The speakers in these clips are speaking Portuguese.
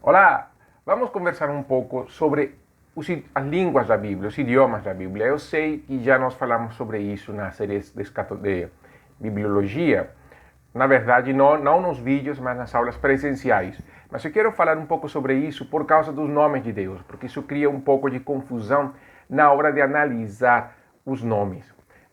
Olá, vamos conversar um pouco sobre as línguas da Bíblia, os idiomas da Bíblia. Eu sei que já nós falamos sobre isso nas séries de bibliologia, na verdade não nos vídeos, mas nas aulas presenciais. Mas eu quero falar um pouco sobre isso por causa dos nomes de Deus, porque isso cria um pouco de confusão na hora de analisar os nomes.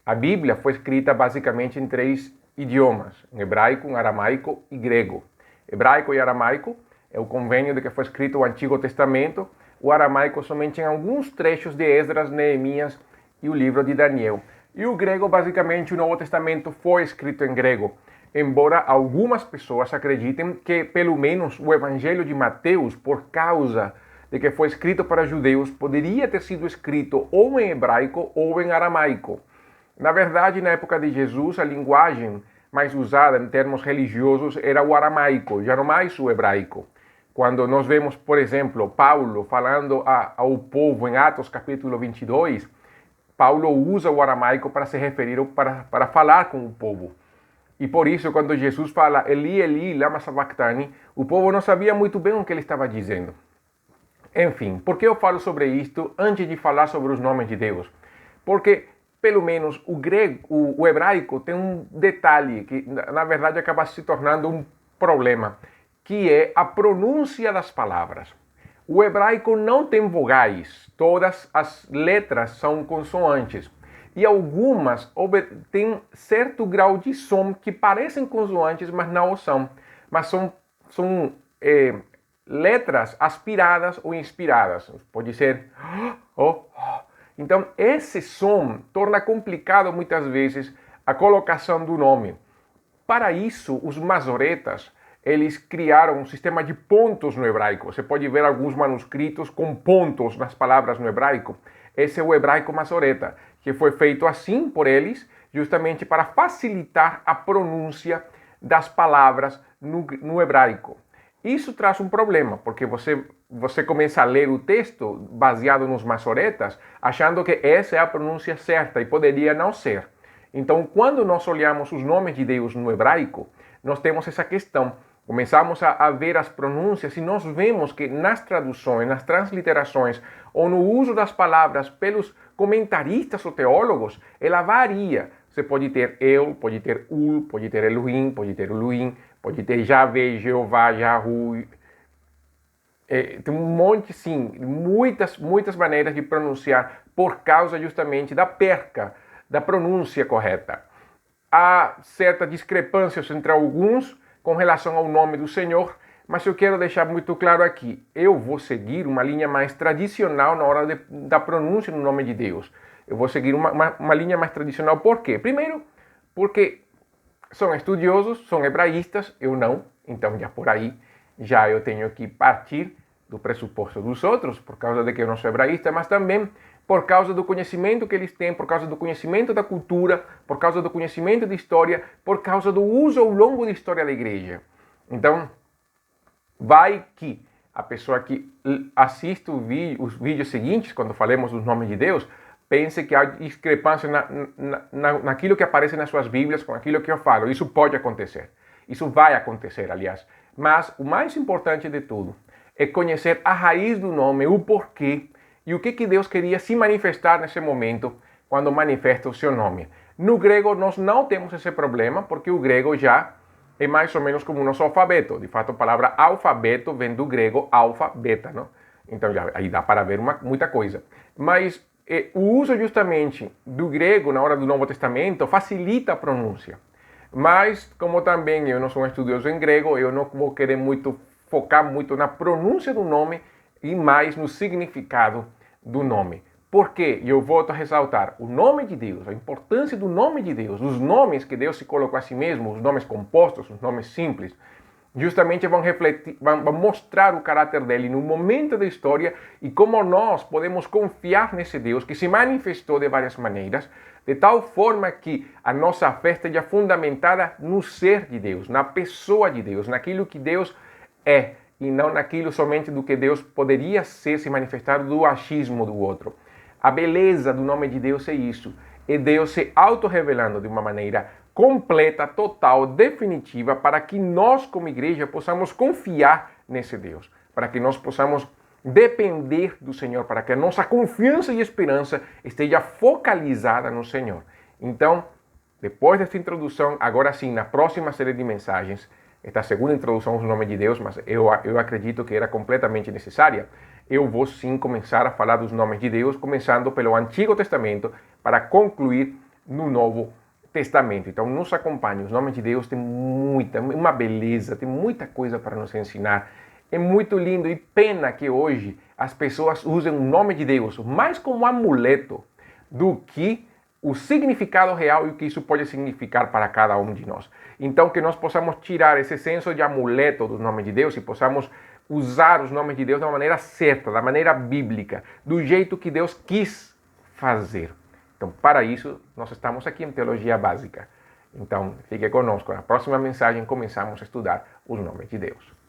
A Bíblia foi escrita basicamente em três idiomas, em hebraico, em aramaico e grego. Hebraico e aramaico é o convênio de que foi escrito o Antigo Testamento, o aramaico somente em alguns trechos de Esdras, Neemias e o livro de Daniel. E o grego, basicamente, o Novo Testamento foi escrito em grego, embora algumas pessoas acreditem que, pelo menos, o Evangelho de Mateus, por causa de que foi escrito para judeus, poderia ter sido escrito ou em hebraico ou em aramaico. Na verdade, na época de Jesus, a linguagem mais usada em termos religiosos era o aramaico, já não mais o hebraico. Quando nós vemos, por exemplo, Paulo falando ao povo em Atos capítulo 22, Paulo usa o aramaico para se referir, para falar com o povo. E por isso, quando Jesus fala Eli, Eli, lama sabachthani, o povo não sabia muito bem o que ele estava dizendo. Enfim, por que eu falo sobre isto antes de falar sobre os nomes de Deus? Porque, pelo menos, o grego, o hebraico tem um detalhe que, na verdade, acaba se tornando um problema, que é a pronúncia das palavras. O hebraico não tem vogais, todas as letras são consoantes. E algumas têm certo grau de som que parecem consoantes, mas não o são. Mas são letras aspiradas ou inspiradas. Pode ser oh. Então, esse som torna complicado muitas vezes a colocação do nome. Para isso, os masoretas eles criaram um sistema de pontos no hebraico. Você pode ver alguns manuscritos com pontos nas palavras no hebraico. Esse é o hebraico masoreta, que foi feito assim por eles, justamente para facilitar a pronúncia das palavras no hebraico. Isso traz um problema, porque você começa a ler o texto baseado nos masoretas, achando que essa é a pronúncia certa e poderia não ser. Então, quando nós olhamos os nomes de Deus no hebraico, nós temos essa questão. Começamos a ver as pronúncias e nós vemos que nas traduções, nas transliterações ou no uso das palavras pelos comentaristas ou teólogos, ela varia. Você pode ter El, pode ter Ul, pode ter Elohim, pode ter Elohim, pode ter Javé, Jeová, Jahu. Tem um monte, sim, muitas maneiras de pronunciar por causa justamente da perca da pronúncia correta. Há certas discrepâncias entre alguns com relação ao nome do Senhor, mas eu quero deixar muito claro aqui, eu vou seguir uma linha mais tradicional na hora da pronúncia do nome de Deus. Eu vou seguir uma linha mais tradicional, por quê? Primeiro, porque são estudiosos, são hebraístas, eu não, então já por aí, já eu tenho que partir do pressuposto dos outros, por causa de que eu não sou hebraísta, mas também por causa do conhecimento que eles têm, por causa do conhecimento da cultura, por causa do conhecimento de história, por causa do uso ao longo da história da igreja. Então, vai que a pessoa que assiste os vídeos seguintes, quando falemos dos nomes de Deus, pense que há discrepância naquilo que aparece nas suas Bíblias com aquilo que eu falo. Isso pode acontecer. Isso vai acontecer, aliás. Mas o mais importante de tudo é conhecer a raiz do nome, o porquê, e o que Deus queria se manifestar nesse momento, quando manifesta o seu nome. No grego, nós não temos esse problema, porque o grego já é mais ou menos como o nosso alfabeto. De fato, a palavra alfabeto vem do grego alfa, beta, não? Então, aí dá para ver muita coisa. Mas o uso justamente do grego na hora do Novo Testamento facilita a pronúncia. Mas, como também eu não sou um estudioso em grego, eu não vou querer focar muito na pronúncia do nome, e mais no significado do nome. Por quê? E eu volto a ressaltar, o nome de Deus, a importância do nome de Deus, os nomes que Deus se colocou a si mesmo, os nomes compostos, os nomes simples, justamente vão refletir, vão mostrar o caráter dele no momento da história e como nós podemos confiar nesse Deus que se manifestou de várias maneiras, de tal forma que a nossa fé esteja fundamentada no ser de Deus, na pessoa de Deus, naquilo que Deus é, e não naquilo somente do que Deus poderia ser, se manifestar do achismo do outro. A beleza do nome de Deus é isso, é Deus se auto-revelando de uma maneira completa, total, definitiva, para que nós, como igreja, possamos confiar nesse Deus, para que nós possamos depender do Senhor, para que a nossa confiança e esperança esteja focalizada no Senhor. Então, depois desta introdução, agora sim, na próxima série de mensagens, esta segunda introdução aos nomes de Deus, mas eu acredito que era completamente necessária, eu vou sim começar a falar dos nomes de Deus, começando pelo Antigo Testamento, para concluir no Novo Testamento. Então, nos acompanhe. Os nomes de Deus têm uma beleza, tem muita coisa para nos ensinar. É muito lindo e pena que hoje as pessoas usem o nome de Deus mais como amuleto do que o significado real e o que isso pode significar para cada um de nós. Então, que nós possamos tirar esse senso de amuleto dos nomes de Deus e possamos usar os nomes de Deus da maneira certa, da maneira bíblica, do jeito que Deus quis fazer. Então, para isso, nós estamos aqui em Teologia Básica. Então, fique conosco. Na próxima mensagem, começamos a estudar os nomes de Deus.